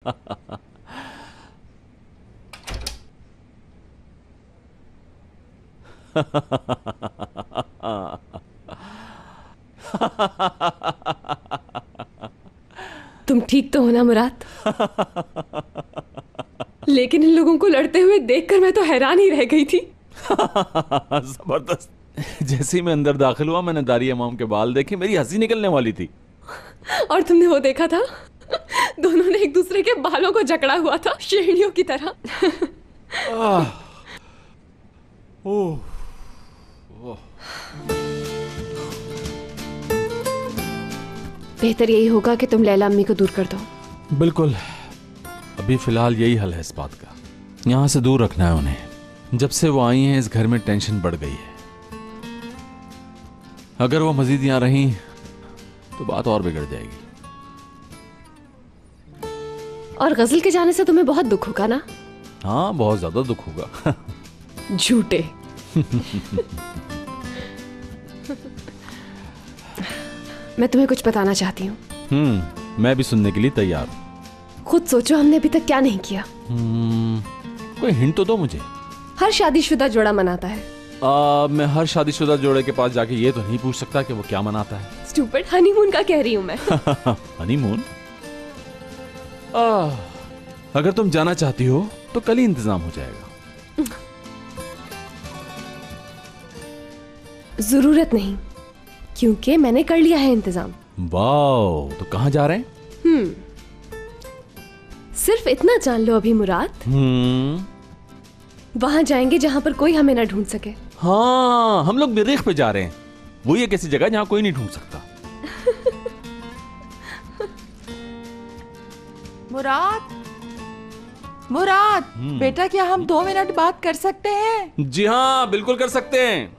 तुम ठीक तो हो ना मुराद? लेकिन इन लोगों को लड़ते हुए देखकर मैं तो हैरान ही रह गई थी। जबरदस्त। जैसे ही मैं अंदर दाखिल हुआ मैंने दारी इमाम के बाल देखे, मेरी हंसी निकलने वाली थी। और तुमने वो देखा था? दोनों ने एक दूसरे के बालों को जकड़ा हुआ था, शेरनियों की तरह। बेहतर यही होगा कि तुम लैला अम्मी को दूर कर दो। बिल्कुल, अभी फिलहाल यही हल है इस बात का। यहां से दूर रखना है उन्हें। जब से वो आई हैं इस घर में टेंशन बढ़ गई है। अगर वो मजीद यहां रही तो बात और बिगड़ जाएगी। और गजल के जाने से तुम्हें बहुत दुख होगा ना? हाँ, बहुत ज्यादा दुख होगा। झूठे। मैं तुम्हें कुछ बताना चाहती हूँ। मैं भी सुनने के लिए तैयार हूँ। खुद सोचो हमने अभी तक क्या नहीं किया। कोई हिंट तो दो मुझे। हर शादीशुदा जोड़ा मनाता है। मैं हर शादीशुदा जोड़े के पास जाके ये तो नहीं पूछ सकता कि वो क्या मनाता है। स्टूपिड, हनीमून का कह रही हूँ मैं। हनीमून? अगर तुम जाना चाहती हो तो कल ही इंतजाम हो जाएगा। जरूरत नहीं, क्योंकि मैंने कर लिया है इंतजाम। वाओ, तो कहाँ जा रहे हैं? सिर्फ इतना जान लो अभी मुराद। वहां जाएंगे जहां पर कोई हमें ना ढूंढ सके। हाँ, हम लोग मरीख पे जा रहे हैं। वो एक ऐसी जगह जहां कोई नहीं ढूंढ सकता। मुराद, मुराद, बेटा क्या हम 2 मिनट बात कर सकते हैं? जी हाँ, बिल्कुल कर सकते हैं।